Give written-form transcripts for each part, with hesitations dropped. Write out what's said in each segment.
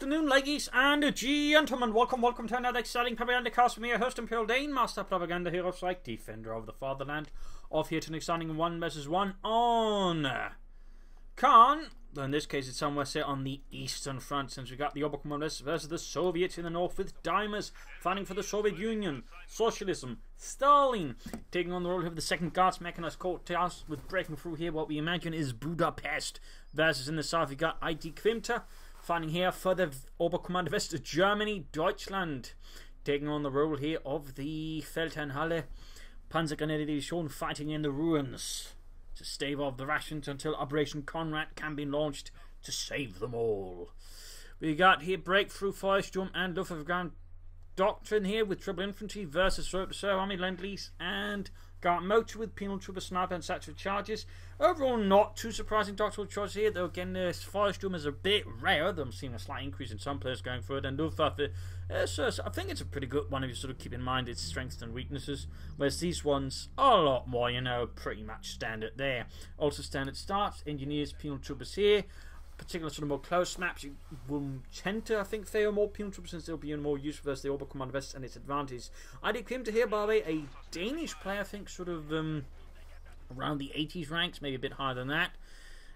afternoon, ladies and gentlemen. Welcome to another exciting Propagandacast with me, your host, Imperial Dane, Master Propaganda Hero Strike, Defender of the Fatherland. Off here to an exciting 1 vs 1 on Khan. In this case, it's somewhere set on the Eastern Front, since we got the Oberkommanders versus the Soviets in the north, with Deimois fighting for the Soviet Union, Socialism, Stalin, taking on the role of the Second Guards Mechanized CoH2, with breaking through here what we imagine is Budapest, versus in the south we got Idkwimta fighting here for the Oberkommando West Germany, Deutschland, taking on the role here of the Feldherrnhalle Panzergrenadier fighting in the ruins to stave off the rations until Operation Conrad can be launched to save them all. We got here breakthrough Feuersturm and Luftwaffe Doctrine here with Triple Infantry versus Reserve Army Lend-Lease and Guard Motor with Penal Trooper Sniper and Satchel Charges. Overall, not too surprising doctoral choice here, though again, this Feuersturm is a bit rare. I'm seeing a slight increase in some players going for it, and Luftwaffe, so I think it's a pretty good one if you sort of keep in mind its strengths and weaknesses, whereas these ones are a lot more, you know, pretty much standard there. Also standard starts, Engineers, Penal Troopers here. Particular sort of more close maps, you will tend to, I think, favour more Penal Troopers since they'll be more useful versus the Oberkommando West and its advantage. Idkwimta here, by the way, a Danish player, I think, sort of around the 80s ranks, maybe a bit higher than that.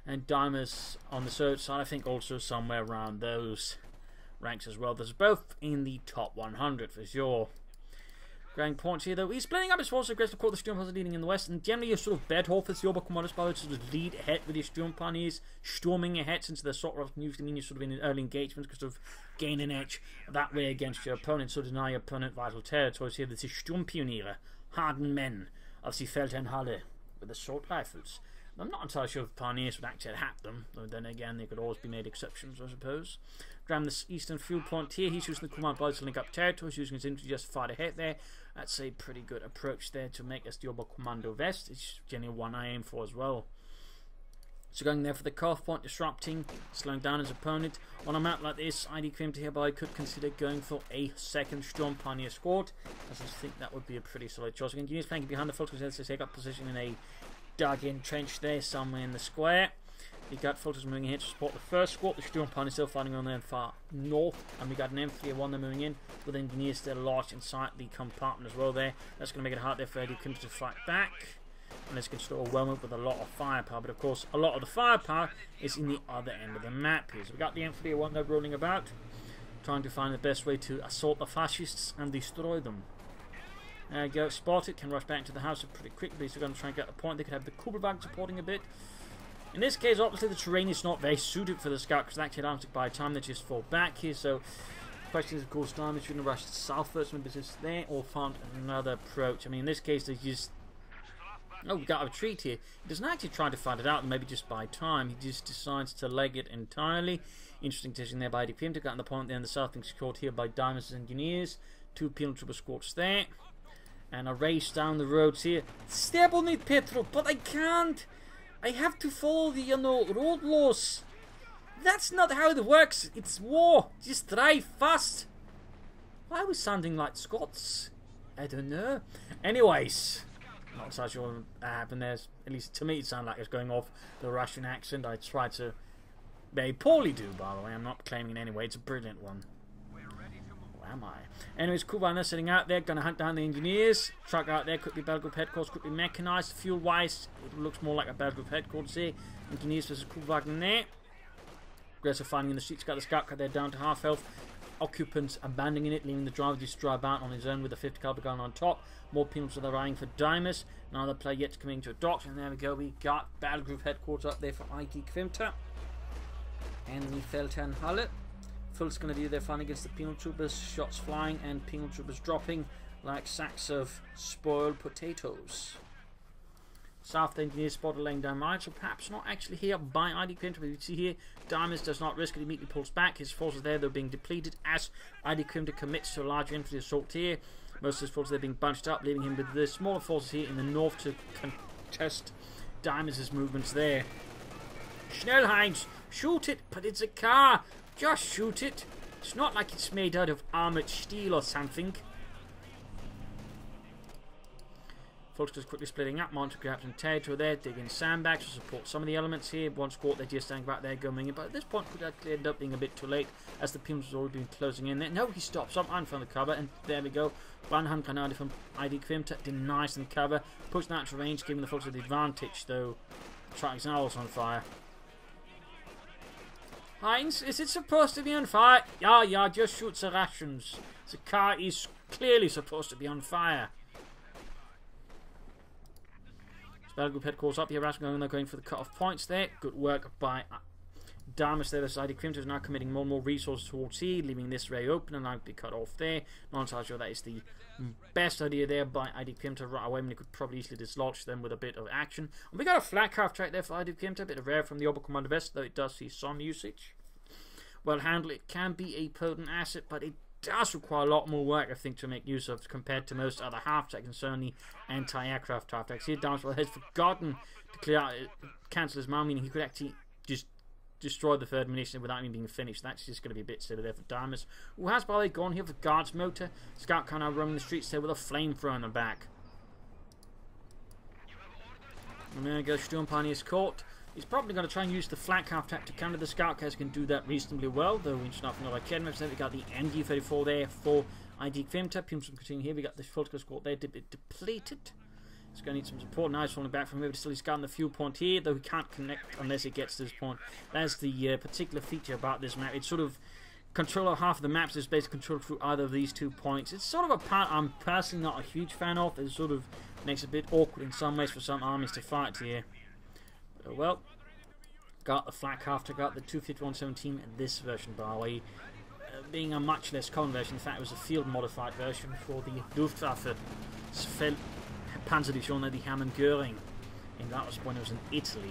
And Deimois on the Soviet side, I think, also somewhere around those ranks as well. There's both in the top 100 for sure. Growing points here, though. He's splitting up his forces aggressive court. The Sturmpanzer leading in the west, and generally, you're sort of Bedhoff as the Oberkommandos by to sort of lead ahead with your Sturmpioneers, storming ahead, since they're sort of usually mean you're sort of in an early engagement because of gain an edge that way against your opponent, so deny your opponent vital territories here. This is Sturmpioniere, hardened men of the Feldherrnhalle with assault rifles. I'm not entirely sure if Pioneers would actually hack them, though then again, there could always be made exceptions, I suppose. Grab this eastern fuel point here. He's using the command bodies to link up territories, using his infantry just to fight ahead there. That's a pretty good approach there to make us the Oberkommando West. It's generally one I aim for as well. So going there for the cutoff point, disrupting, slowing down his opponent. On a map like this, Idkwimta hereby could consider going for a second Storm Pioneer squad, as I think that would be a pretty solid choice. Again, units flanking behind the Fultons as they take up position in a dug-in trench there somewhere in the square. We got Fultons moving ahead to support the first squad. The Storm Pioneer still fighting on there far north, and we got an M301 there moving in, with Engineers still lodged inside the compartment as well there. That's going to make it hard there for Idkwimta to fight back, and it's going to sort of overwhelm it with a lot of firepower, but of course a lot of the firepower is in the other end of the map here. So we got the M301 there rolling about, trying to find the best way to assault the fascists and destroy them. There you go, spotted, can rush back into the house pretty quickly, so we're going to try and get the point. They could have the Kubelwagen supporting a bit. In this case, obviously the terrain is not very suited for the scout, because actually allows by the time they just fall back here, so the question is, of course, Deimois shouldn't rush south first, maybe just there, or find another approach. I mean, in this case, they just... Oh, we got a retreat here. He doesn't actually try to fight it out, and maybe just buy time. He just decides to leg it entirely. Interesting decision there by Idkwimta. Got on the point there in the south, being secured here by Deimois' Engineers. 2 Penal Trooper squads there. And a race down the roads here. Step on it, Petro, but I can't. I have to follow the, you know, road laws. That's not how it works. It's war. Just drive fast. Why are we sounding like Scots? I don't know. Anyways, not so sure what happened there. At least to me, it sounded like it's going off the Russian accent. I tried to very poorly do, by the way. I'm not claiming in any way. It's a brilliant one. Am I? Anyways, Kubana sitting out there, gonna hunt down the Engineers. Truck out there, could be Battle Group Headquarters, could be mechanized. Fuel wise, it looks more like a Battle Group Headquarters here. Engineers versus Kubwagen there. Aggressive fighting in the streets, got the scout cut there down to half health. Occupants abandoning it, leaving the driver just drive out on his own with a 50 caliber gun on top. More penals are eyeing for Deimois. Another player yet to come into a dock, and there we go. We got Battle Group Headquarters up there for Idkwimta and the Feldherrnhalle. Fult's going to do their fun against the Penal Troopers, shots flying and Penal Troopers dropping like sacks of spoiled potatoes. South Engineers spotted laying down mines, so perhaps not actually here by Idkwimta, but you see here, Deimois does not risk it, immediately pulls back. His forces there, they're being depleted as Idkwimta commits to a large infantry assault here. Most of his forces, they're being bunched up, leaving him with the smaller forces here in the north to contest Deimois' movements there. Schnellheinz, shoot it, but it's a car. Just shoot it. It's not like it's made out of armored steel or something. Volksker's quickly splitting up. Monster grabs and territory there, digging sandbags to support some of the elements here. One squad, they're just standing back there going in, but at this point could actually end up being a bit too late as the Pims has already been closing in there. No, he stops up in front of the cover, and there we go. One hand grenade from Idkwimta denies them cover, puts that to range, giving the Volkser the advantage, though the truck is now also on fire. Heinz, is it supposed to be on fire? Yeah, just shoot the Russians. The car is clearly supposed to be on fire. Spell Group head calls up here. They're going for the cut-off points there. Good work by Deimois there. This Idkwimta is now committing more and more resources towards C, leaving this ray open and allowing to be cut off there. Not entirely sure that is the best idea there by Idkwimta right away when he could probably easily dislodge them with a bit of action. And we got a flat half track there for Idkwimta, a bit of rare from the Oberkommando, though it does see some usage. Well handled, it can be a potent asset, but it does require a lot more work, I think, to make use of compared to most other half-tracks and certainly anti-aircraft half-tracks. Here, Deimois has forgotten to clear out, cancel his mount, meaning he could actually just destroy the third munition without even being finished. That's just going to be a bit silly there for Deimois, who has, by the way, gone here for guards motor. Scout car now roaming the streets there with a flamethrower in the back. And there goes Sturmpioneer's caught. He's probably going to try and use the flak half-tack to counter the scout cars. Can do that reasonably well, though we should not forget about Kedmev. So we got the MG34 there for Idkwimta. Pims continue here. We got the Volker squad there, a bit depleted. He's going to need some support. Now he's falling back from here, but still he's got the fuel point here, though he can't connect unless it gets to this point. That's the particular feature about this map. It's sort of control of half of the maps is basically controlled through either of these 2 points. It's sort of a part I'm personally not a huge fan of. It sort of makes it a bit awkward in some ways for some armies to fight here. Well, got the flak half-track, got the 251-17 in this version, by the way, being a much less common version. In fact, it was a field-modified version for the Luftwaffe Panzerdivision, the Hermann Göring, and that was when it was in Italy.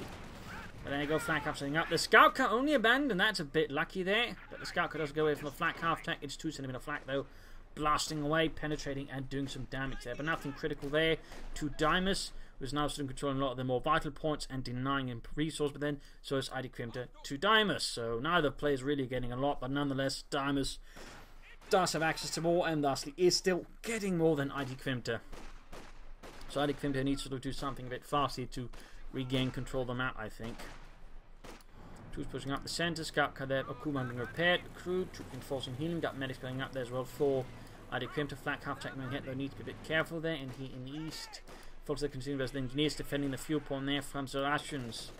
But there you go, flak half setting up. The scout car only abandoned, that's a bit lucky there, but the scout car does go away from the flak half-track. It's 2 cm flak, though, blasting away, penetrating, and doing some damage there, but nothing critical there to Deimois, who's now still controlling a lot of the more vital points and denying him resource, but then so is Idkwimta to Deimois. So neither player's really getting a lot, but nonetheless, Deimois does have access to more and thusly is still getting more than Idkwimta. So Idkwimta needs to do something a bit faster to regain control of the map, I think. Troops pushing up the center, scout car there, Okuma being repaired, crew, troop enforcing healing, got medics going up there as well for Idkwimta. Flak half-track being hit, though need to be a bit careful there, and here in the east. Folks that continue as the engineers defending the fuel point there from the Russians.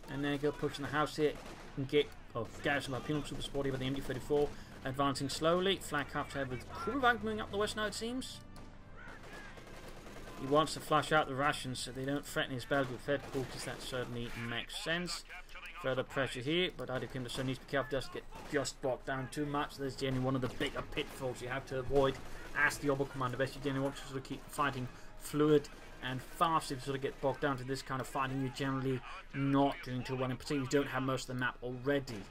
And there you go, pushing the house here and get garrison by Penal Super Sporty by the MG34, advancing slowly. Flak half-track with Kurbank moving up the west now, it seems. He wants to flush out the Russians so they don't threaten his Belgrade headquarters. That certainly makes sense. Further pressure here, but Idkwimta so needs to be careful just to get just bogged down too much. There's generally one of the bigger pitfalls you have to avoid as the Oberkommando. Best you generally want to sort of keep fighting fluid and fast. If you sort of get bogged down to this kind of fighting, you're generally not doing too well, and particularly you don't have most of the map already.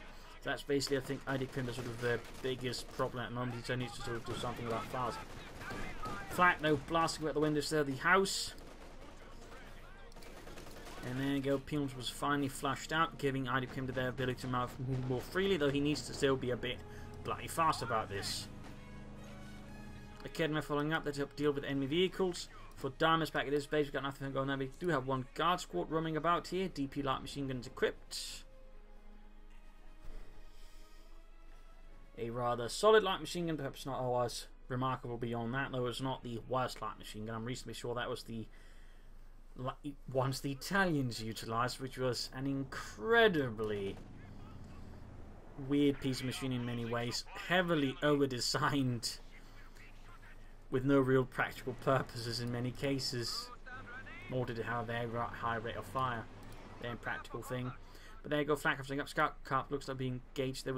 So that's basically, I think, Idkwimta sort of the biggest problem at the moment. He so needs to sort of do something about fast. Flak now blasting out the windows there, the house. And there you go, Pims was finally flushed out, giving Idkwimta their ability to move more freely, though he needs to still be a bit bloody fast about this. The Kedmev following up, they help deal with enemy vehicles. For Deimois back at this base, we've got nothing going there. We do have one guard squad roaming about here. DP light machine guns equipped. A rather solid light machine gun, perhaps not always remarkable beyond that, though it's not the worst light machine gun. I'm reasonably sure that was the ones the Italians utilised, which was an incredibly weird piece of machine in many ways, heavily over-designed, with no real practical purposes in many cases, nor did it have a very high rate of fire. They're a practical thing. But there you go, flak up, scout car looks like being gauged there,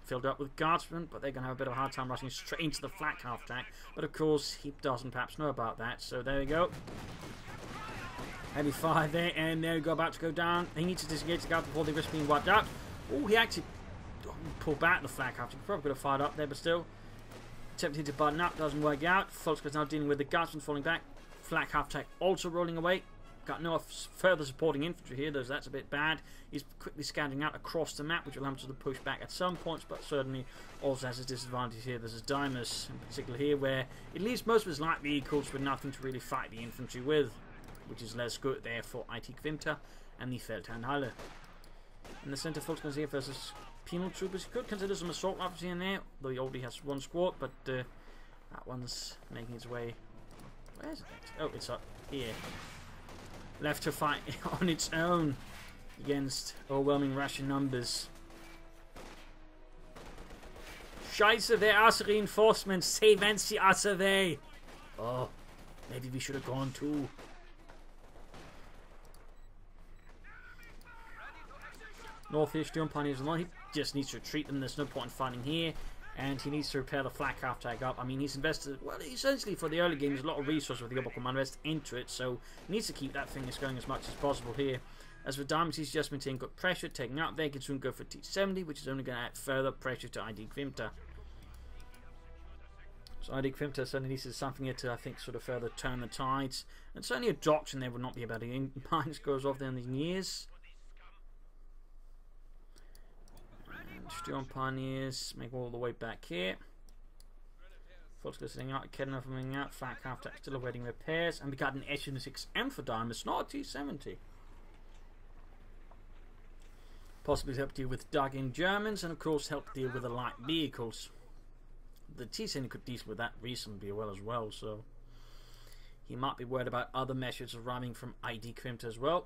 filled up with guardsmen, but they're going to have a bit of a hard time rushing straight into the flak half-track. But of course, he doesn't perhaps know about that, so there you go. Heavy fire there, and there we go, about to go down. He needs to disengage the guard before they risk being wiped out. Oh, he actually pulled back the flak half-track. Probably could have fired up there, but still. Attempting to button up, doesn't work out. Volksker's now dealing with the guardsmen falling back. Flak half-track also rolling away. Got no further supporting infantry here, though that's a bit bad. He's quickly scouting out across the map, which will allow him to push back at some points, but certainly also has a disadvantage here. There's a Deimois in particular here, where it leaves most of his light vehicles with nothing to really fight the infantry with, which is less good there for Idkwimta and the Feldherrnhalle. In the centre, Volksguns here versus penal troopers. He could consider some assault rifles here and there, though he already has one squad, but that one's making its way. Where is it? Oh, it's up here. Left to fight on its own against overwhelming Russian numbers. Scheiße, there are reinforcements. Say, wenn sie us away. Oh, maybe we should have gone too. North here, Sturmpioneers along. He just needs to retreat them. There's no point in fighting here. And he needs to repair the flak half tag up. I mean, he's invested, well, essentially for the early games, a lot of resources with the Oberkommando West into it, so he needs to keep that thing going as much as possible here. As for Deimois, he's just maintaining good pressure, taking out there, can soon go for T70, which is only going to add further pressure to Idkwimta. So Idkwimta certainly needs to do something here to, I think, sort of further turn the tides. And certainly a doctrine there would not be a bad idea. Mines goes off there in the years. Sturmpioneers make all the way back here. Volksguns sitting out, Kedner coming out, flak half tech still awaiting repairs, and we got an S6M for Deimois, not a T70. Possibly help deal with dug-in Germans, and of course help deal with the light vehicles. The T70 could deal with that reasonably well as well, so he might be worried about other measures arriving from Idkwimta as well.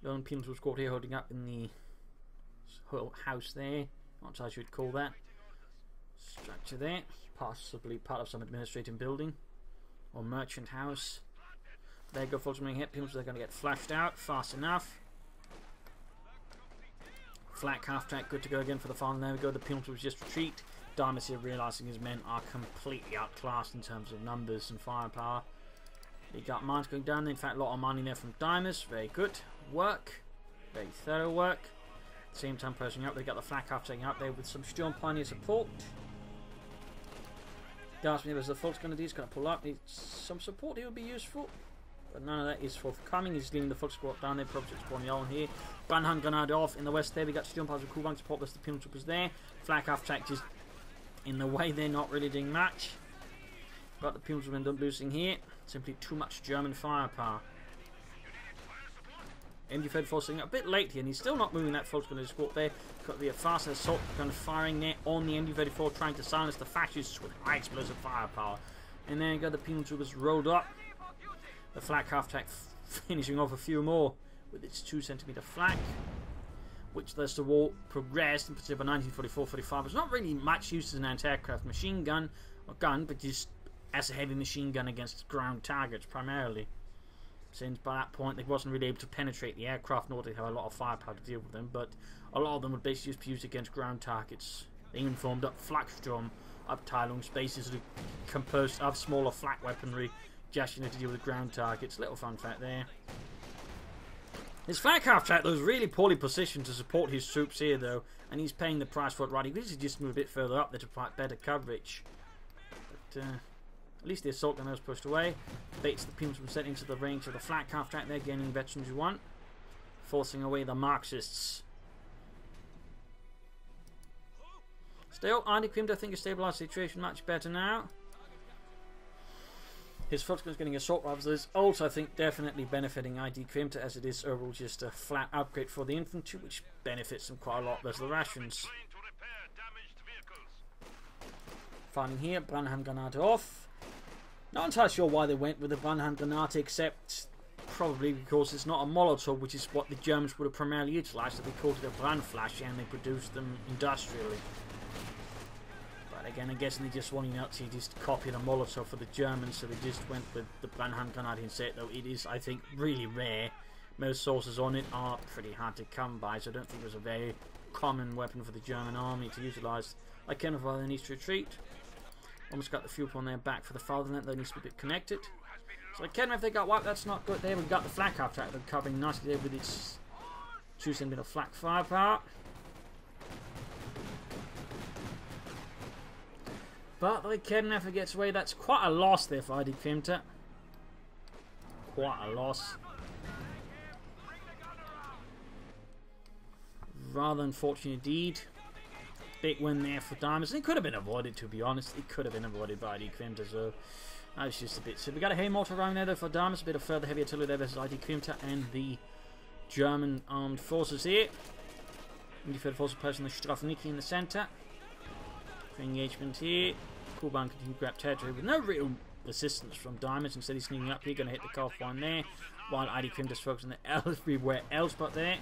Lone Penal squad here holding up in the house there, not sure I should call that structure there, possibly part of some administrative building or merchant house. There you go, folks. When hit people, they're going to get flashed out fast enough. Flak half track, good to go again for the final. There we go. The penalty was just retreat. Deimois here realizing his men are completely outclassed in terms of numbers and firepower. He got mines going down. In fact, a lot of mining there from Deimois. Very good work, very thorough work. Same time pushing up, they got the flak half taking up there with some Sturmpioneer support. Darcy was the Volksguns, he's going to pull up, needs some support here would be useful. But none of that is forthcoming, he's leaving the Volks squad down there, probably spawning on here. Brandhandgranate off in the west there, we got Sturmpioneers with Kubank support, there's the penal troopers there. Flak half tack just in the way, they're not really doing much. But the penal troopers end up losing here, simply too much German firepower. MG34 sitting a bit late here, and he's still not moving that Volksguns squad there. Got to be a faster assault gun firing there on the MG34, trying to silence the fascists with high explosive firepower. And then you got the penal troopers rolled up. The flak half tack finishing off a few more with its 2cm flak, which as the war progressed, in particular 1944-45, was not really much used as an anti-aircraft machine gun or gun, but just as a heavy machine gun against ground targets primarily. Since by that point they wasn't really able to penetrate the aircraft, nor did they have a lot of firepower to deal with them, but a lot of them would basically just be used against ground targets. They even formed up Flaksturm Abteilung spaces that are composed of smaller flak weaponry, just to deal with ground targets. Little fun fact there. His flak half track though is really poorly positioned to support his troops here though, and he's paying the price for it right. He needs to just move a bit further up there to provide better coverage. But at least the assault gunner was pushed away. Bates the penals from setting into the range of the flak half track there, gaining veterans who won, forcing away the Marxists. Still, Idkwimta, I think, has stabilised the situation much better now. His Volksguns getting assault rifles is also, I think, definitely benefiting Idkwimta, as it is overall just a flat upgrade for the infantry, which benefits them quite a lot versus the Russians. Finding here, Brandhandgranate off. Not entirely sure why they went with the Brandhandgranate, except probably because it's not a Molotov, which is what the Germans would have primarily utilised. So they called it a Brandflasche and they produced them industrially. But again, I'm guessing they just wanted to just copy the Molotov for the Germans, so they just went with the Brandhandgranate instead, though it is, I think, really rare. Most sources on it are pretty hard to come by, so I don't think it was a very common weapon for the German army to utilise. Like kind of why they need to retreat. Almost got the fuel on their back for the fatherland, they need to be a bit connected. So I can't know if they got wiped, that's not good there. We've got the flak half track, they're covering nicely there with its 2cm flak firepower. But the Kednefer gets away, that's quite a loss there for Idkwimta. quite a loss. Rather unfortunate indeed. Big win there for Deimois. It could have been avoided, to be honest. It could have been avoided by Idkwimta, so that was just a bit. So we got a hay mortar around there though for Deimois. A bit of further heavy artillery there versus Idkwimta and the German armed forces here. Indifferent forces placing the Strafniki in the centre. Engagement here. Kuban continue to grab territory with no real resistance from Deimois. Instead he's sneaking up here, going to hit the Cough one there, while Idkwimta's focusing everywhere else but there.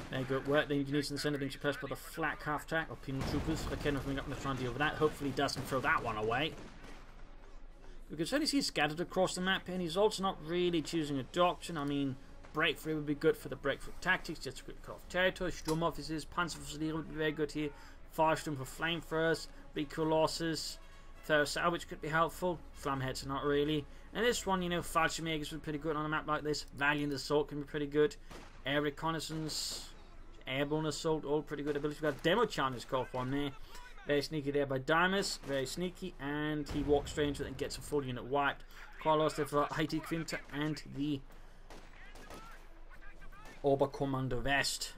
Very good work. The engineers in the centre being suppressed by the flak half track or penal troopers. Kenner coming up and trying to deal with that. Hopefully he doesn't throw that one away. We can certainly see he's scattered across the map here, and he's also not really choosing a doctrine. I mean, breakthrough would be good for the breakthrough tactics, just to cut off territory. Sturm officers, Panzerfusileer would be very good here. Firestorm for flamethrowers, big colossus. Thorough salvage could be helpful. Flamheads are not really. And this one, you know, Fallschirmjägers would be pretty good on a map like this. Valiant assault can be pretty good. Air reconnaissance, airborne assault, all pretty good abilities. We've got demo challenge call one there. Very sneaky there by Deimois, very sneaky, and he walks straight into it and gets a full unit wiped. Quite a loss there for Idkwimta and the Oberkommando West.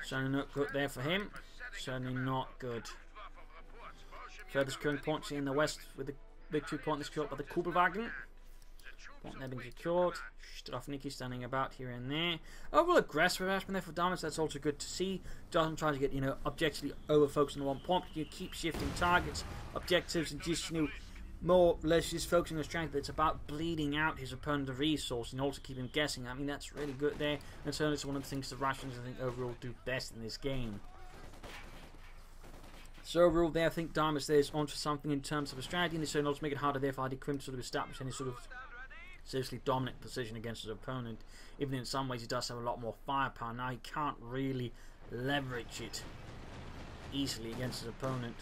Certainly not good there for him. Certainly not good. Furthest current points in the west with the victory point secured by the Kubelwagen. Point there being secured. Strafniki standing about here and there. Overall aggressive harassment there for Deimois. That's also good to see. Doesn't try to get, you know, objectively over focused on one point. You keep shifting targets, objectives, and just, you know, more or less just focusing on strength. It's about bleeding out his opponent of resource and also keep him guessing. I mean, that's really good there. And certainly it's one of the things the Russians, I think, overall do best in this game. So overall there, I think Deimois there is onto something in terms of a strategy, and they certainly also make it harder there for Idkwimta to sort of establish any sort of seriously dominant position against his opponent. Even in some ways he does have a lot more firepower. Now he can't really leverage it easily against his opponent.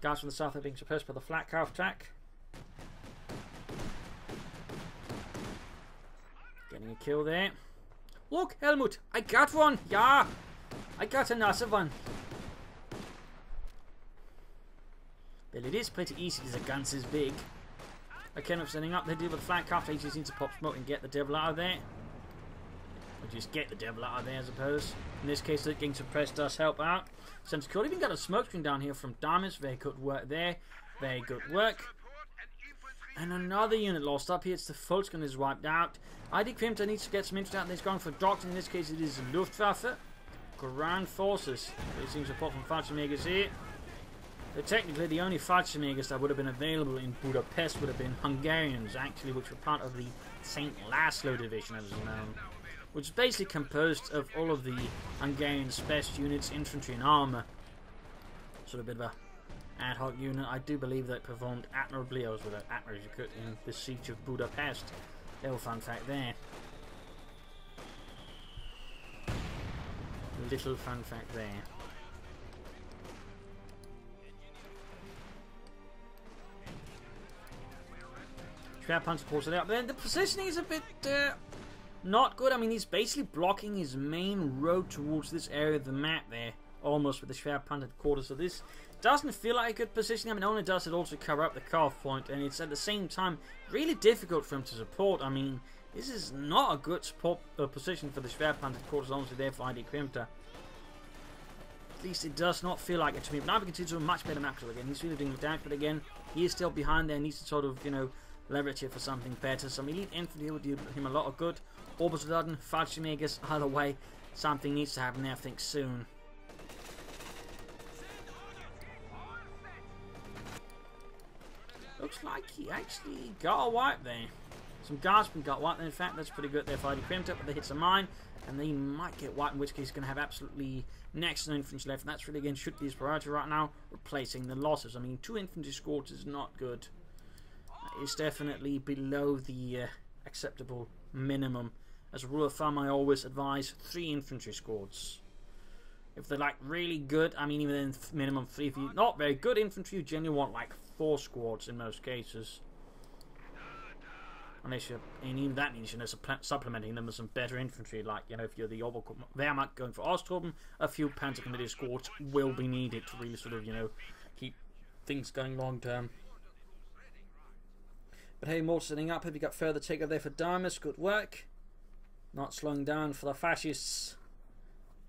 Guys from the south are being suppressed by the flak half track. Getting a kill there. Look, Helmut, I got one. Yeah, I got another one. Well, it is pretty easy because the gun's is big. Okay, I'm standing up. They deal with the flank after. He just needs to pop smoke and get the devil out of there. Or just get the devil out of there, I suppose. In this case, getting suppressed does help out. Sense cool. Even got a smoke screen down here from Deimois. Very good work there. Very good work. And another unit lost up here. It's the Volksgun is wiped out. Idkwimta needs to get some interest out. He's going for doctrine. In this case, it is Luftwaffe. Ground forces. Facing support from Fallschirmjägers here. So technically, the only Fallschirmjägers that would have been available in Budapest would have been Hungarians, actually, which were part of the St. Laszlo division, as it's known, which is basically composed of all of the Hungarian special units, infantry and armour. Sort of a bit of a ad hoc unit. I do believe that it performed admirably, or was admirably good in the siege of Budapest. Little fun fact there. Little fun fact there. Schwerpanzer pulls it out. But then the positioning is a bit not good. I mean, he's basically blocking his main road towards this area of the map there, almost with the Schwerpanzer quarters. So this doesn't feel like a good positioning. I mean, only does it also cover up the cutoff point, and it's at the same time really difficult for him to support. I mean, this is not a good support position for the Schwerpanzer quarters, honestly, there for Idkwimta. At least it does not feel like it to me. But now we can see to a much better map again. He's really doing the damage, but again, he is still behind there. Needs to sort of, you know, leverage it for something better. Some elite infantry would do him a lot of good. Obersoldaten, Fallschirmjägers, either way, something needs to happen there, I think, soon. Looks like he actually got a wipe there. Some guardsmen got wiped there. In fact, that's pretty good there for Idkwimta, but they hit some mine, and they might get wiped, in which case he's going to have absolutely next to no infantry left. And that's really, again, should be his priority right now, replacing the losses. I mean, 2 infantry squads is not good. It's definitely below the acceptable minimum. As a rule of thumb, I always advise 3 infantry squads. If they're like really good, I mean, even then minimum 3. If you're not very good infantry, you generally want like 4 squads in most cases. Unless you're, and even that means, you know, supplementing them with some better infantry, like, you know, if you're the Wehrmacht going for Osttroppen, a few Panzer Committee squads will be needed to really sort of, you know, keep things going long term. But hey, more setting up. Have you got further takeover there for Deimois? Good work. Not slowing down for the fascists.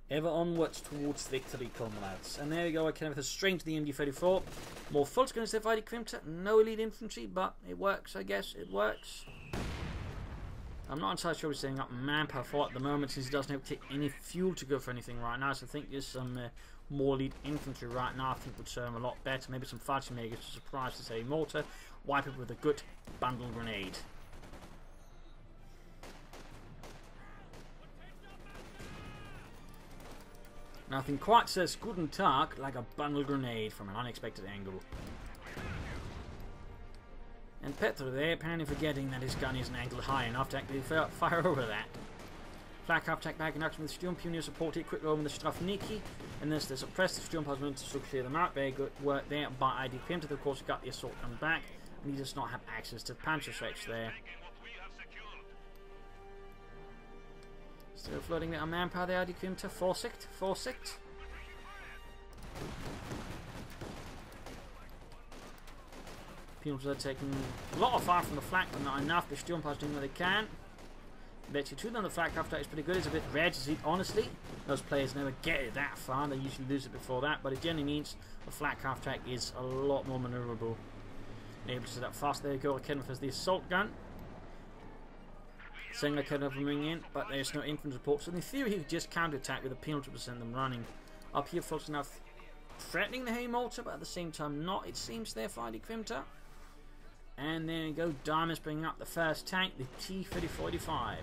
Ever onwards towards victory, comrades. And there we go, I can have a strain to the MD-34. More Fultz going to step Idkwimta. No elite infantry, but it works, I guess. It works. I'm not entirely sure we're setting up manpower for at the moment, since he doesn't have to take any fuel to go for anything right now. So I think there's some more elite infantry right now I think would serve him a lot better. Maybe some fighting makers to surprise this heavy mortar. Wipe it with a good bundle grenade. Nothing quite says Guten Tag like a bundle grenade from an unexpected angle. And Petro there, apparently forgetting that his gun isn't angled high enough to actually fire over that. Flak attack back in action with Sturm, Pioneer support, quick roll with the Strafniki, and this to suppress the Sturm has to clear them out. Very good work there by Idkwimta. Of course, he got the assault gun back, and he does not have access to Panzerschrecks there. Still floating there on manpower there, Idkwimta. Vorsicht. People are taking a lot of fire from the flak, but not enough. The Sturmpas doing what they can. Bet you 2 on the flak after is pretty good. It's a bit rare to see, honestly. Those players never get it that far. They usually lose it before that, but it generally means the flak half track is a lot more maneuverable. Able to set up fast. There you go. Kenneth has the assault gun. Senga could have moving in, but there's no infantry support. So in theory, he could just counter-attack with a penalty to send them running. Up here, folks, enough threatening the heavy mortar, but at the same time not, it seems, there for Idkwimta. And there we go, Deimois bringing up the first tank, the T-3485.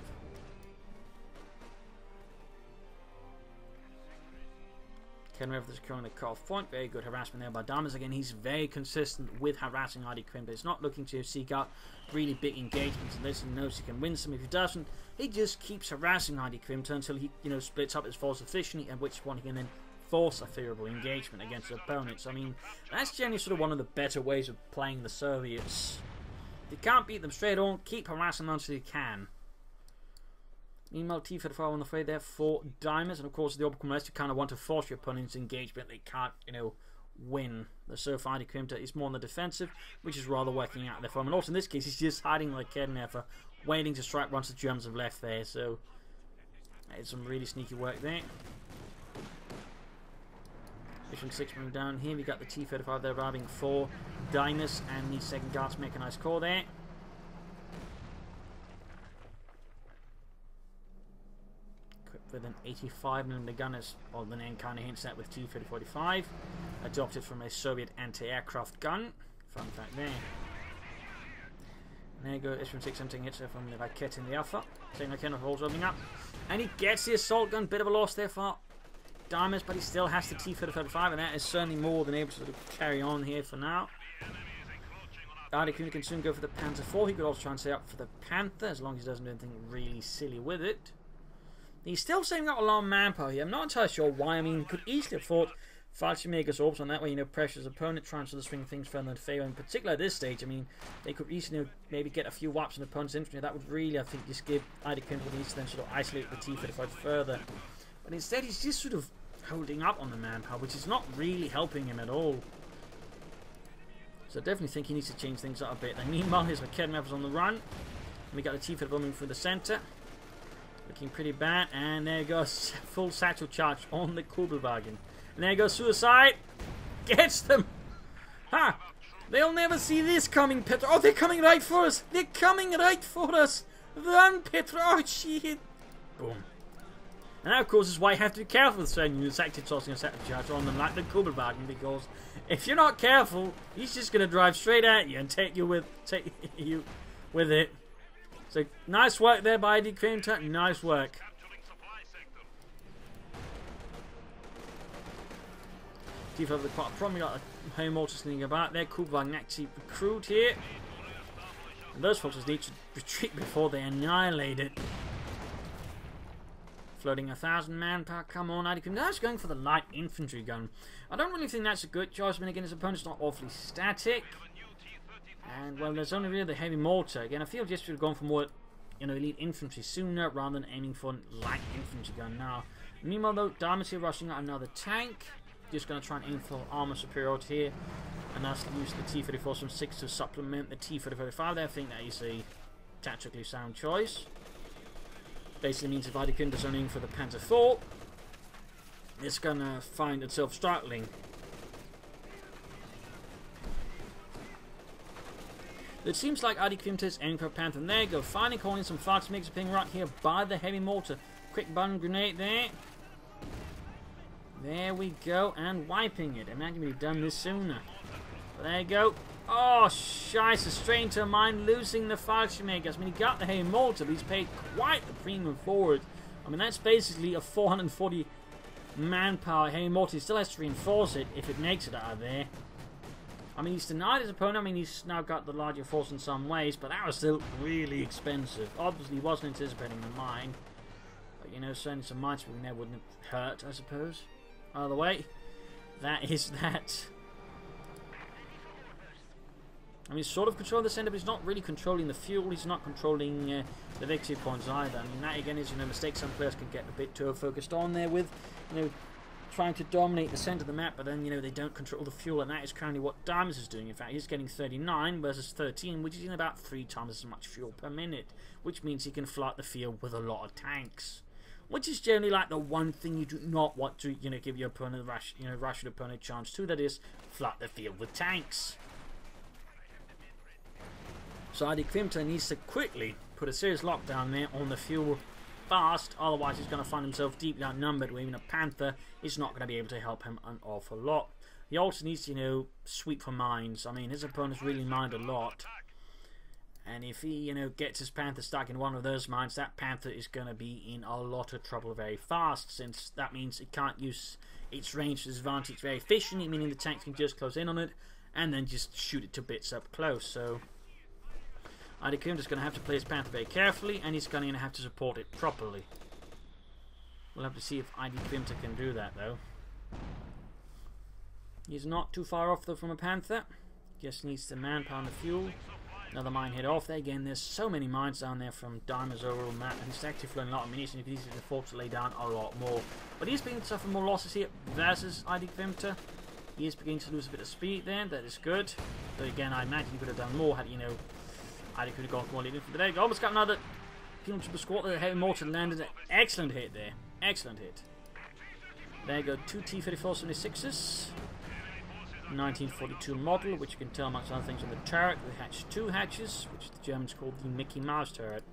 Kenrev is securing the cut-off point. Very good harassment there by Deimois. Again, he's very consistent with harassing Idkwimta. He's not looking to seek out really big engagements unless he knows he can win some. If he doesn't, he just keeps harassing Idkwimta until he, splits up his force efficiently, at which point he can then force a favorable engagement against his opponents. I mean, that's generally sort of one of the better ways of playing the Soviets. If you can't beat them straight on, keep harassing them until you can. Meanwhile, T-34 on the way there for Deimois, and of course the overcome rest, you kind of want to force your opponent's engagement. They can't, win. So far, Idkwimta is more on the defensive, which is rather working out there for him. And also in this case, he's just hiding like Kednefer, waiting to strike once the Germans have left there. So, it's some really sneaky work there. Mission 6 moving down here. We got the T-35 there arriving for Deimois and the 2nd Guards Mechanized Corps there. Equipped with an 85mm gun, as well, the name kind of hints at with T-3045. Adopted from a Soviet anti-aircraft gun. Fun fact there. And there you go, Ishram 6 emptying hits from the Raket in the Alpha. Saying like Kenneth holds opening up. And he gets the assault gun. Bit of a loss there for Deimois, but he still has the T-35, and that is certainly more than able to sort of carry on here for now. Idkwimta can soon go for the Panther 4. He could also try and stay up for the Panther, as long as he doesn't do anything really silly with it. He's still saving up a lot of manpower here. I'm not entirely sure why. I mean, he could easily have fought Falchimegas orbs on that way, pressure his opponent, trying to swing things further in favor. In particular at this stage, I mean, they could easily maybe get a few wipes on the opponent's infantry. That would really, I think, just give Idkwimta what he needs to then sort of isolate the T-35 further. But instead, he's just sort of holding up on the manpower, which is not really helping him at all. So I definitely think he needs to change things up a bit. And meanwhile, here's Kednever's on the run. And we got the T-35 moving through the centre. Looking pretty bad. And there goes full satchel charge on the Kugelwagen. And there goes Suicide. Gets them. Ha! They'll never see this coming, Petro. Oh, they're coming right for us. They're coming right for us. Run, Petro. Oh, shit. Boom. And that, of course, is why you have to be careful with certain units actually tossing a satchel charge on them like the Kugelwagen, because if you're not careful, he's just going to drive straight at you and take you with it. So, nice work there by Idkwimta. Nice work. Deep over the quite probably got a home mortar slinging about there. Kugelwagen actually recruit here. And those folks need to retreat before they annihilate it. Floating 1,000 manpower. Come on, Idkwimta. That's going for the light infantry gun. I don't really think that's a good choice. But again, his opponent's not awfully static. And, well, there's only really the heavy mortar. Again, I feel just should have gone for more, elite infantry sooner rather than aiming for light infantry gun now. Meanwhile, though, Deimois here rushing out another tank. Just going to try and aim for armor superiority here. And that's use the T-34 from 6 to supplement the T-35 there. I think that is a tactically sound choice. Basically means if Idkwimta's only aiming for the Panzer IV, it's going to find itself struggling. It seems like Idkwimta is aiming for a Panther. And there you go, finally calling some flags, makes a ping right here by the heavy mortar. Quick button grenade there. There we go, and wiping it. Imagine we'd done this sooner. But there you go. Oh, scheisse, straight into a mine, losing the Fallschirmjägers. I mean, he got the heavy mortar, but he's paid quite the premium for it. I mean, that's basically a 440 manpower heavy mortar. He still has to reinforce it if it makes it out of there. I mean, he's denied his opponent. I mean, he's now got the larger force in some ways, but that was still really expensive. Obviously, he wasn't anticipating the mine. But, you know, certainly some mines we there wouldn't have hurt, I suppose. Either way, that is that. I mean, he's sort of controlling the center, but he's not really controlling the fuel. He's not controlling the victory points either. I mean, that again is, you know, a mistake some players can get a bit too focused on there with, you know, trying to dominate the center of the map, but then, you know, they don't control the fuel, and that is currently what Deimois is doing. In fact, he's getting 39 versus 13, which is in about 3 times as much fuel per minute, which means he can flood the field with a lot of tanks. Which is generally like the one thing you do not want to, you know, give your opponent, rush your opponent a chance to. That is, flood the field with tanks. So Idkwimta needs to quickly put a serious lockdown there on the fuel fast. Otherwise, he's going to find himself deeply outnumbered. Where even a Panther is not going to be able to help him an awful lot. He also needs to, you know, sweep for mines. I mean, his opponent's really mined a lot. And if he, you know, gets his Panther stuck in one of those mines, that Panther is going to be in a lot of trouble very fast, since that means it can't use its range to its advantage very efficiently, meaning the tanks can just close in on it and then just shoot it to bits up close. So Idkwimta is going to have to play his Panther very carefully, and he's going to have to support it properly. We'll have to see if Idkwimta can do that, though. He's not too far off, though, from a Panther. Just needs the manpower and the fuel. Another mine hit off there. Again, there's so many mines down there from Deimois' overall map, and he's actually flown a lot of munitions. He's forced to lay down a lot more. But he's beginning to suffer more losses here versus Idkwimta. He is beginning to lose a bit of speed there. That is good. But again, I imagine he could have done more had, you know, Idkwimta could have gone more leading. But there you go. Almost got another Penal Triple Squat there. Heavy mortar landed an excellent hit there. Excellent hit. There you go. 2 T-34-76s. 1942 model, which you can tell amongst other things on the turret with hatch 2 hatches, which the Germans called the Mickey Mouse turret.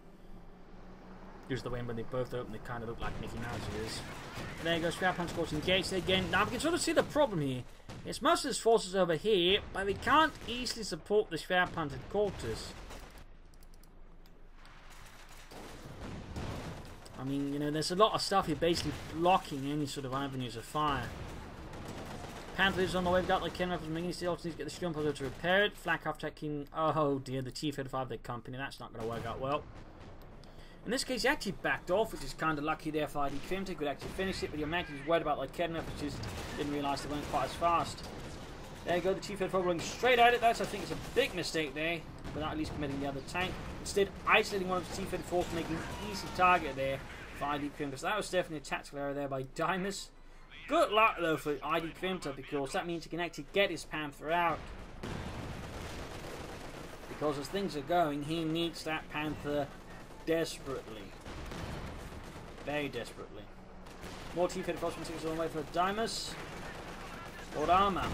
Because the way when they both open, they kind of look like Mickey Mouse is. There you go, Schwerpanzer Corps engaged again. Now we can sort of see the problem here. It's most of his forces over here, but we can't easily support the Schwerpanzer Corps. I mean, you know, there's a lot of stuff here basically blocking any sort of avenues of fire. Panther is on the way. We've got the Ken Rifles Mini Steel. Needs to get the Sturmpanzer to repair it. Flak off checking. Oh dear, the T-35 the company. That's not going to work out well. In this case, he actually backed off, which is kind of lucky there for Idkwimta. He could actually finish it, but you imagine he's worried about like Ken Rifles, just didn't realise they weren't quite as fast. There you go, the T-35 rolling straight at it. That's, I think, it's a big mistake there, without at least committing the other tank. Instead, isolating one of the T-34 to make an easy target there for Idkwimta. So that was definitely a tactical error there by Deimois. Good luck, though, for Idkwimta, because that means he can actually get his Panther out. Because as things are going, he needs that Panther desperately. Very desperately. More T-34-76 on the way for Deimois. Lord Armour.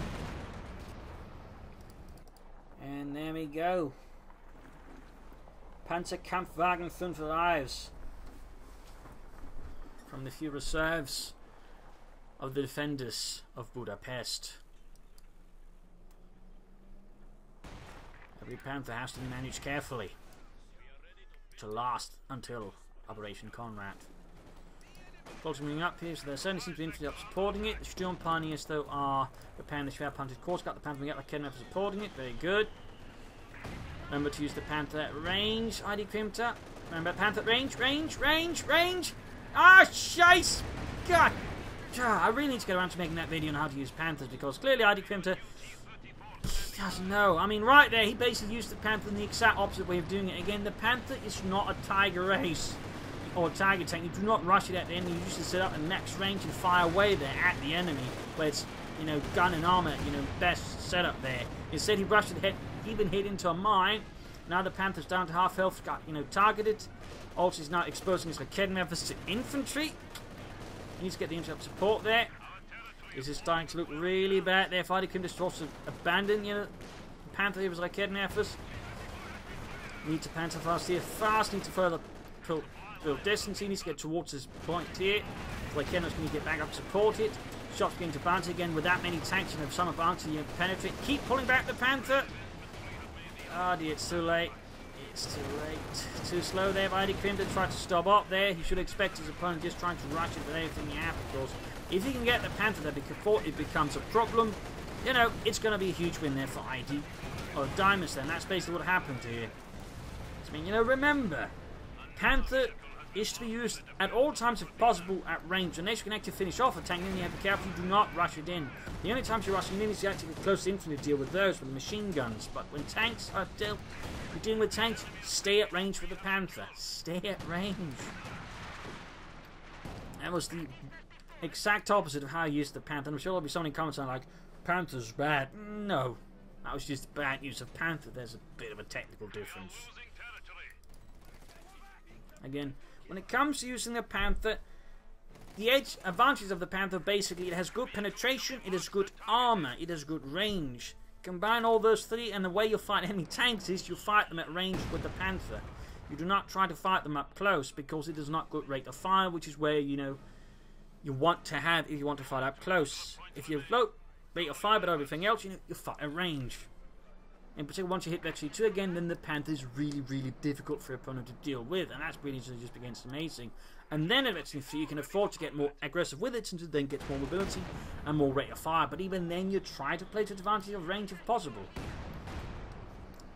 And there we go. Panzerkampfwagen 5 arrives. From the few reserves of the defenders of Budapest. Every Panther has to be managed carefully to last until Operation Conrad. Clocks moving up here, so there certainly seems to be infantry up supporting it. The Sturm Pioneers, though, are repairing the Schwerpanzer Corps. Got the Panther, we got the Kenref supporting it. Very good. Remember to use the Panther at range, Idkwimta. Remember, Panther range. Ah, shice! God! I really need to get around to making that video on how to use Panthers, because clearly Idkwimta doesn't know. I mean, right there, he basically used the Panther in the exact opposite way of doing it. Again, the Panther is not a Tiger race or a Tiger tank. You do not rush it at the end. You usually set up a max range and fire away there at the enemy, where it's, you know, gun and armor, you know, best setup there. Instead, he rushed ahead, even hit into a mine. Now the Panther's down to half health, got, you know, targeted. Also, he's now exposing his Raketen efforts to infantry. He needs to get the intercept support there. This is starting to look really bad there. Idkwimta just wants to abandon, you know, the Panther here with his Raketen efforts. Need to Panther fast here. Fast, need to further build distance. He needs to get towards his point here. Raketen's going to get back up to support it. Shots beginning to bounce again with that many tanks and some bounce to penetrate. Keep pulling back the Panther. Oh dear, it's too late. It's too late. Too slow there by Idkwimta. Tried to stop up there. He should expect his opponent just trying to rush it with everything he has, of course. If he can get the Panther there before it becomes a problem, you know, it's going to be a huge win there for ID. Or Deimois then. That's basically what happened here. I mean, you know, remember, Panther is to be used at all times if possible at range. Unless you can actually finish off a tank, then you have to be careful you do not rush it in. The only times you're rushing in is you actually get close to infantry to deal with those, with the machine guns. But when tanks are dealt, you're dealing with tanks, stay at range with the Panther. Stay at range. That was the exact opposite of how I used the Panther. I'm sure there'll be so many comments on like, Panther's bad. No. That was just bad use of Panther. There's a bit of a technical difference. Again, when it comes to using the Panther, the advantages of the Panther, basically, it has good penetration, it has good armor, it has good range. Combine all those three, and the way you'll fight enemy tanks is you fight them at range with the Panther. You do not try to fight them up close, because it is not good rate of fire, which is where, you know, you want to have if you want to fight up close. If you have low rate of fire, but everything else, you know, you fight at range. In particular, once you hit that C2 again, then the Panther is really, really difficult for your opponent to deal with, and that's really just begins amazing. And then eventually, you can afford to get more aggressive with it, since it then gets more mobility and more rate of fire. But even then, you try to play to the advantage of range if possible.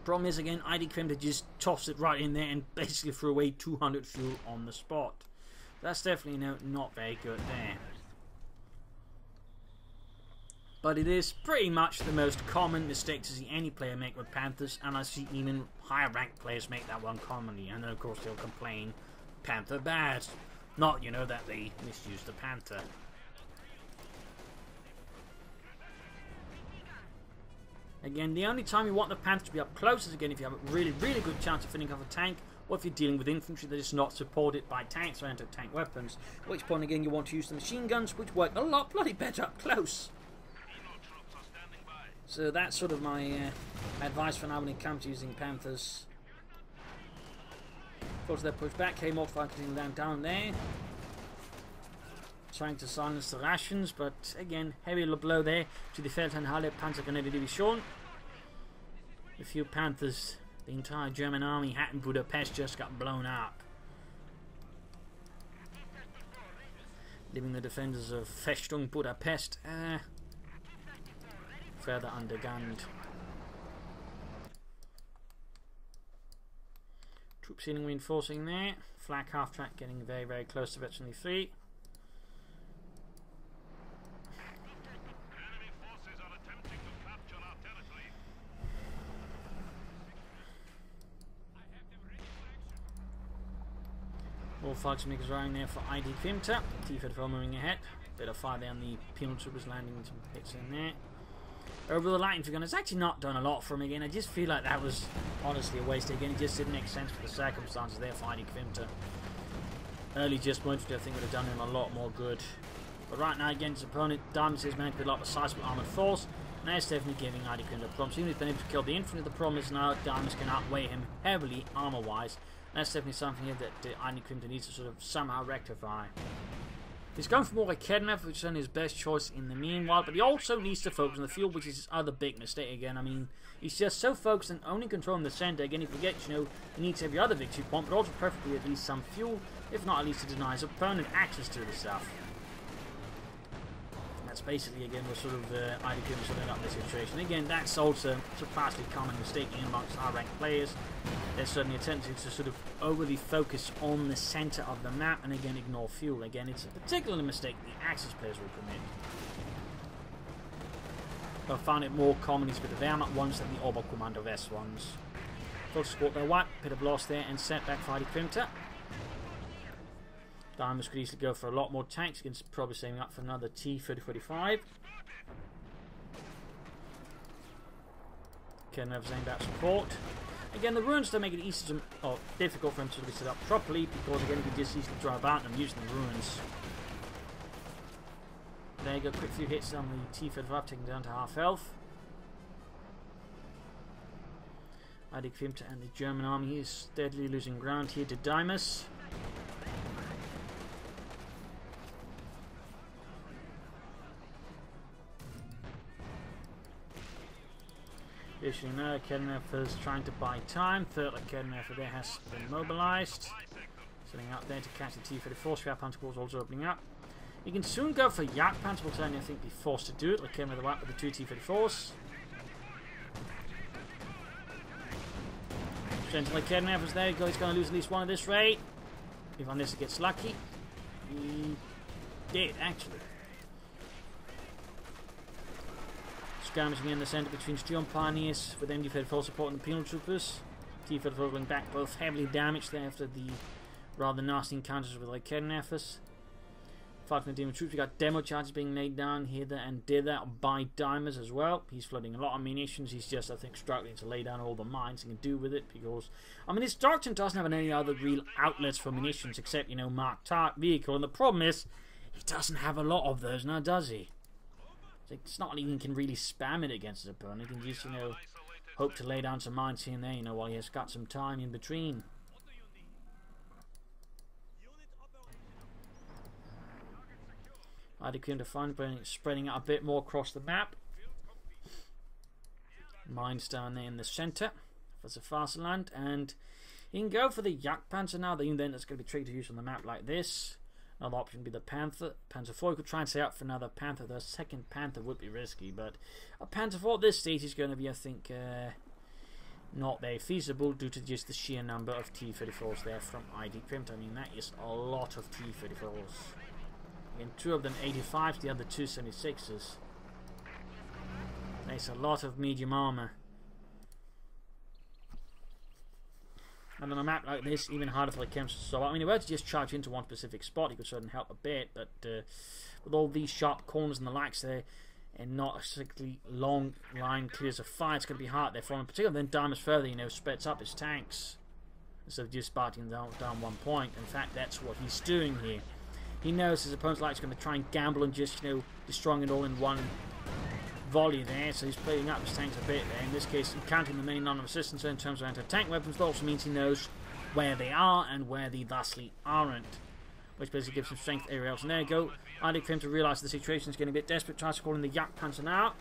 Problem is, again, Idkwimta just tossed it right in there and basically threw away 200 fuel on the spot. That's definitely not very good there. But it is pretty much the most common mistake to see any player make with Panthers, and I see even higher ranked players make that one commonly, and then of course they'll complain, Panther bad. Not, you know, that they misuse the Panther. Again, the only time you want the Panther to be up close is, again, if you have a really, really good chance of finishing off a tank, or if you're dealing with infantry that is not supported by tanks or anti-tank weapons. At which point, again, you want to use the machine guns, which work a lot bloody better up close. So that's sort of my advice for now when it comes to using Panthers. Of course, they're pushed back. K-Mortifier continuing down there. Trying to silence the Rations, but again, heavy blow there to the Feldherrnhalle Panzergrenadier Division. A few Panthers, the entire German army at Budapest just got blown up. Leaving the defenders of Festung Budapest further undergunned. Troop ceiling reinforcing there. Flak half track getting very, very close to Veteran 3. All Volksmakers running there for Idkwimta. T-34 moving ahead. Bit of fire there on the penal troopers, landing some hits in there. Over the light infantry gun, it's actually not done a lot for him again. I just feel like that was honestly a waste again. It just didn't make sense for the circumstances there for Idkwimta. Early just infantry, I think, would have done him a lot more good. But right now, again, his opponent, Deimois, has managed to build up a sizable armoured force. And that's definitely giving Idkwimta a problem. So even if he's been able to kill the infantry, the problem is now Deimois can outweigh him heavily armour-wise. That's definitely something here that Idkwimta needs to sort of somehow rectify. He's going for more Raketen, which is only his best choice in the meanwhile, but he also needs to focus on the field, which is his other big mistake again. I mean, he's just so focused on only controlling the centre. Again, he forgets, you know, he needs every other victory point, but also preferably at least some fuel, if not at least to deny his opponent access to the stuff. That's basically, again, we're sort of Idkwimta sorting out this situation. Again, that's also surprisingly common mistake amongst high-ranked players. There's certainly a tendency to sort of overly focus on the centre of the map and again ignore fuel. Again, it's a particular mistake the Axis players will commit. I found it more commonly with the Wehrmacht ones than the Oberkommando West ones. Full squad there, wipe, bit of loss there, and set back for Idkwimta. Deimois could easily go for a lot more tanks, against probably saving up for another T-3045. Kednev aimed at support. Again, the ruins don't make it easy to, or difficult for him to be set up properly, because again, he can just easily drive out and using the ruins. There you go, quick few hits on the T-35, taking down to half health. Idkwimta and the German army is steadily losing ground here to Deimois. Additionally, now Kednev is trying to buy time. Third Kednev there has been mobilized. Setting up there to catch the T-34. Scrap Panzer Corps also opening up. You can soon go for Jagdpanzer, will certainly I think be forced to do it. Kednev with the whack with the two T-34s. Gently Kednev was there. He's going to lose at least one of this raid. If on this he gets lucky. He did actually. Skirmishing in the centre between Steel Pioneers with MD-34 supporting the Penal Troopers. T-34 going back, both heavily damaged there after the rather nasty encounters with Kednevers. Fighting the Demon troops, we got demo charges being laid down here and there by Deimois as well. He's flooding a lot of munitions. He's just, I think, struggling to lay down all the mines he can do with it because, I mean, his doctrine doesn't have any other real outlets for munitions except, you know, marked vehicle. And the problem is, he doesn't have a lot of those now, does he? It's not like he can really spam it against his opponent. He can just, you know, hope to lay down some mines here and there, you know, while he has got some time in between. Idkwimta spreading out a bit more across the map. Mines down there in the centre for the Faserland, and you can go for the Jagdpanzer now. Then that's going to be tricky to use on the map like this. Another option would be the Panther. Panzer IV, you could try and stay up for another Panther. The second Panther would be risky, but a Panther IV at this stage is going to be, I think, not very feasible due to just the sheer number of T-34s there from Idkwimta. I mean, that is a lot of T-34s. Again, two of them 85s, the other two 76s. That's a lot of medium armor. And on a map like this, even harder for the camps to solve. I mean, if we were to just charge into one specific spot, he could certainly help a bit, but with all these sharp corners and the likes there, and not a particularly long line clears of fire, it's going to be hard there for him. Particularly then Deimois further, you know, spreads up his tanks instead of just sparking down 1 point. In fact, that's what he's doing here. He knows his opponent's like going to try and gamble and just, you know, destroying it all in one volley there, so he's playing up his tanks a bit there. In this case, counting the main non-resistance in terms of anti-tank weapons, but also means he knows where they are and where they thusly aren't, which basically gives him strength everywhere else. And there you go. Idkwimta realised the situation is getting a bit desperate, tries to call in the Jagdpanzer now.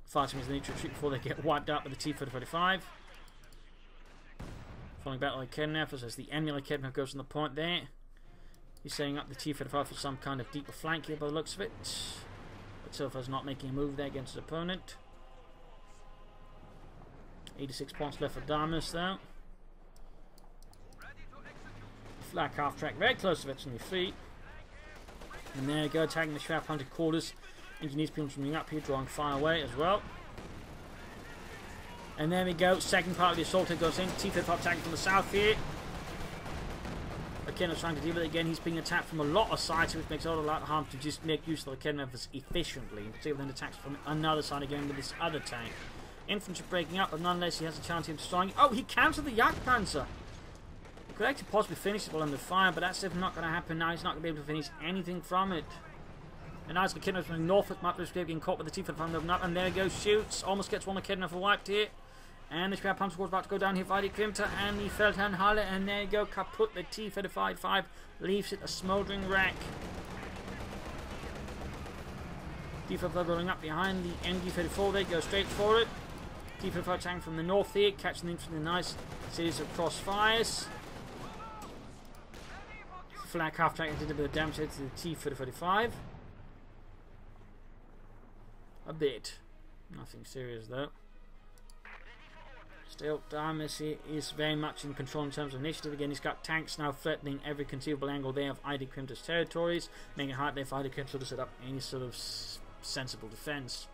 Fighting as they need to retreat before they get wiped out with the T-35. Falling back like Kednev as the enemy like Kednev goes on the point there. He's setting up the T-35 for some kind of deeper flank here by the looks of it. But so far is not making a move there against his opponent. 86 points left for Deimois though. Flak half track very close to it on your feet. And there you go, attacking the Shrap Hunter quarters. Engineers people coming up here, drawing fire away as well. And there we go, second part of the assault goes in. T-35 attacking from the south here. Kednev trying to deal with it again. He's being attacked from a lot of sides, which makes it a lot of harm to just make use of the Kednev efficiently. In particular, then attacks from another side again with this other tank. Infantry breaking up, but nonetheless he has a chance of destroying. Oh, he countered the Jagdpanzer! He could actually possibly finish it while under fire, but that's definitely not going to happen now. He's not going to be able to finish anything from it. And now it's the Kednev from north, might be getting caught with the T-35 open up, and there he goes, shoots. Almost gets one of Kednev wiped here. And the Shrap Panzer was about to go down here for Idkwimta and the Feldherrnhalle, and there you go, kaput. The T-35 leaves it a smouldering wreck. T-35 rolling up behind the MG-34, they go straight for it. T-35 tank from the north here, catching them from the nice series of crossfires. Flak half track did a bit of damage to the T-35. A bit. Nothing serious though. Still, Deimois is very much in control in terms of initiative. Again, he's got tanks now threatening every conceivable angle there of Idkwimta's territories, making it hard there for Idkwimta to set up any sort of sensible defense.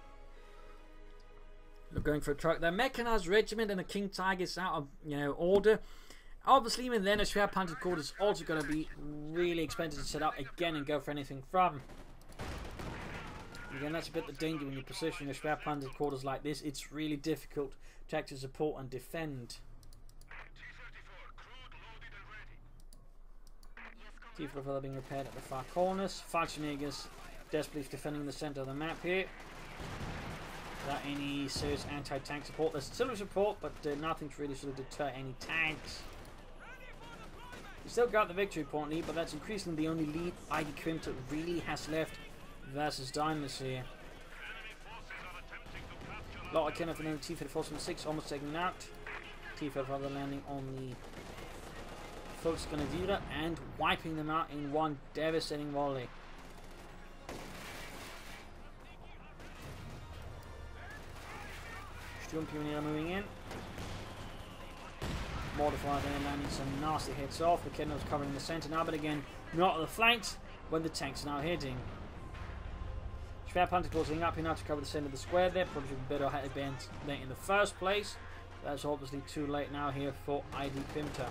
They're going for a truck. Their mechanized regiment and the King Tiger is out of, you know, order. Obviously, even then, a Shrap Panzer Corps is also going to be really expensive to set up again and go for anything from. Again, that's a bit the danger when you're positioning a Schwer Panzer quarters like this. It's really difficult to actually support and defend. T-34 being repaired at the far corners. Fallschirmjägers desperately defending the centre of the map here. Without any serious anti-tank support. There's still support, but nothing to really sort of deter any tanks. We still got the victory point lead, but that's increasingly the only lead Idkwimta really has left versus Deimois here. A lot of Kenneth and T-34 from 6 almost taken out. T-34 landing on the Volksgrenadier and wiping them out in one devastating volley. Sturmpionier moving in. Mortifier there landing some nasty hits off. The Kenneth was covering the centre now, but again, not at the flanks when the tanks are now hitting. Schwer Panzer closing up here now to cover the centre of the square there. Probably should be better had been there in the first place. That's obviously too late now here for Idkwimta.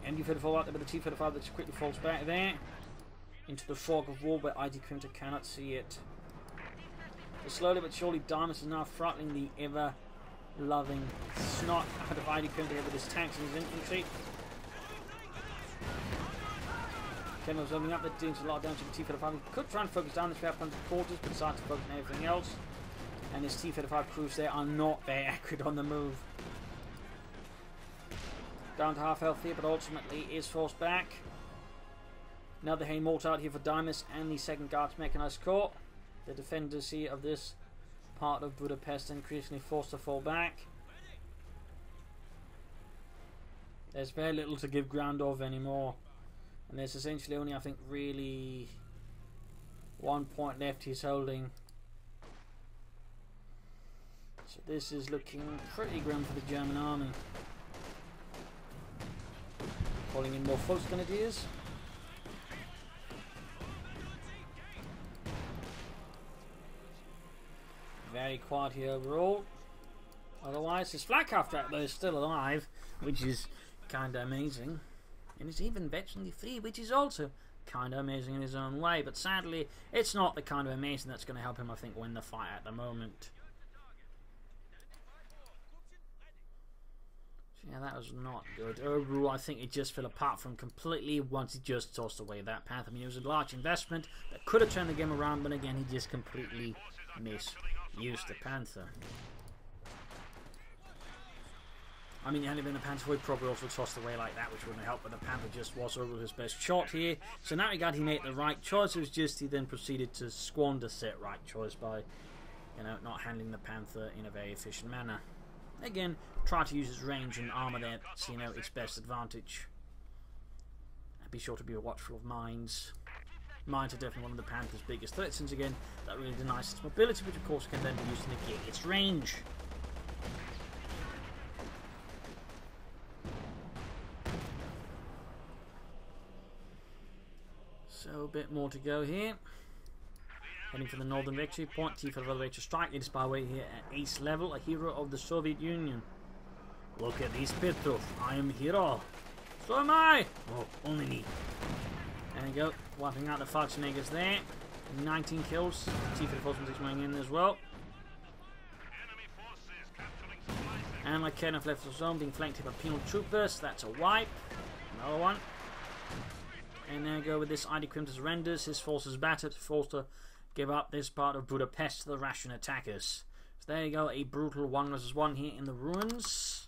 MD-34 out there with the T-35 that quickly falls back there into the fog of war where Idkwimta cannot see it. But slowly but surely Deimois is now throttling the ever-loving snot out of Idkwimta here with his tanks and his infantry. Kenner's opening up, they're doing a lot of damage to the T-35. He could try and focus down the Schwer Panzer quarters, but decides to focus on everything else. And his T-35 crews there are not very accurate on the move. Down to half health here, but ultimately is forced back. Another hay mortar out here for Deimois and the 2nd Guards Mechanized Corps. The defenders here of this part of Budapest increasingly forced to fall back. There's very little to give ground of anymore. And there's essentially only, I think, really 1 point left he's holding. So this is looking pretty grim for the German army. Calling in more Volksgrenadiers. Very quiet here overall. Otherwise, his flak half-track though is still alive, which is kind of amazing. And it's even veteranly free, which is also kind of amazing in his own way. But sadly, it's not the kind of amazing that's going to help him, I think, win the fight at the moment. Yeah, that was not good. Overall, I think it just fell apart from completely once he just tossed away that Panther. I mean, it was a large investment that could have turned the game around, but again, he just completely misused the Panther. I mean, had it been the Panther, he'd probably also tossed away like that, which wouldn't have helped, but the Panther just was over his best shot here. So in that regard, he made the right choice. It was just he then proceeded to squander said right choice by, you know, not handling the Panther in a very efficient manner. Again, try to use his range and armour there to, you know, its best advantage. And be sure to be watchful of mines. Mines are definitely one of the Panther's biggest threats, since again, that really denies its mobility, which of course can then be used to negate its range. So a bit more to go here. Heading for the northern victory point. T-34 ready to strike. It is by way here at ace level, a hero of the Soviet Union. Look at these Petrov. I am a hero. So am I. Oh, only me. There we go. Wiping out the Fallschirmjägers there. 19 kills. T-34 going in as well. And like Kenneth left the zone, being flanked by penal troopers. That's a wipe. Another one. And there we go with this Idkwimta surrenders. His forces battered, forced to give up this part of Budapest to the Russian attackers. So there you go, a brutal 1 versus 1 here in the ruins.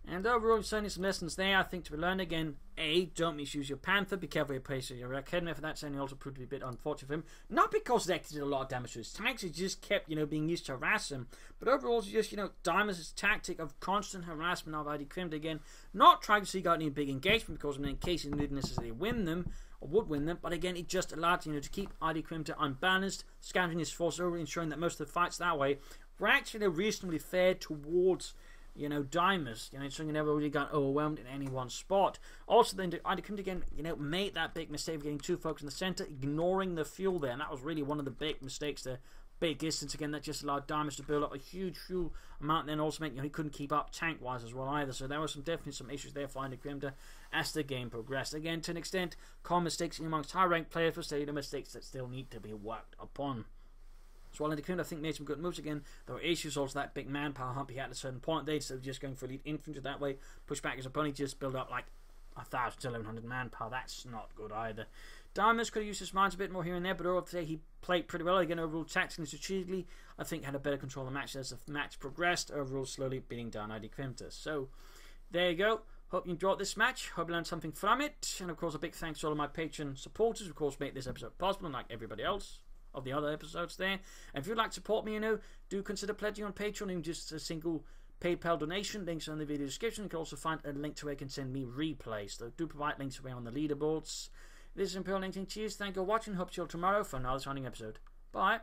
And overall, certainly some lessons there, I think, to be learned. Again, A, don't misuse your Panther. Be careful your pace of your Kenneth. That certainly also proved to be a bit unfortunate for him. Not because they actually did a lot of damage to his tanks. He just kept, you know, being used to harass him. But overall, it's just, you know, Deimois' tactic of constant harassment of Idkwimta again. Not trying to seek out any big engagement, because I mean, in case he didn't necessarily win them, or would win them. But again, it just allowed, you know, to keep Idkwimta unbalanced, scattering his force over, ensuring that most of the fights that way were actually reasonably fair towards, you know, Deimois, you know, so he never really got overwhelmed in any one spot. Also, then Idkwimta again, you know, made that big mistake of getting too focused in the centre, ignoring the fuel there, and that was really one of the big mistakes there big distance again. That just allowed Deimois to build up a huge amount, and then also make, he couldn't keep up tank wise as well either. So there were definitely some issues there for Idkwimta as the game progressed. Again, to an extent, common mistakes amongst high ranked players, but still mistakes that still need to be worked upon. So while Idkwimta, I think, made some good moves again, there were issues also that big manpower hump he had at a certain point there, instead of just going for elite infantry that way, push back his opponent, just build up like 1,000 to 1,100 manpower. That's not good either. Deimois could have used his minds a bit more here and there, but overall today he played pretty well. Again, overall tactically and strategically, I think had a better control of the match as the match progressed, overall slowly beating down Idkwimta. So there you go. Hope you enjoyed this match. Hope you learned something from it. And of course, a big thanks to all of my Patreon supporters who of course make this episode possible, unlike everybody else of the other episodes there. And if you'd like to support me, do consider pledging on Patreon, even just a single PayPal donation. Links are in the video description. You can also find a link to where you can send me replays. So do provide links away on the leaderboards. This is Imperial LinkedIn. Cheers, thank you for watching. Hope to see you all tomorrow for another signing episode. Bye.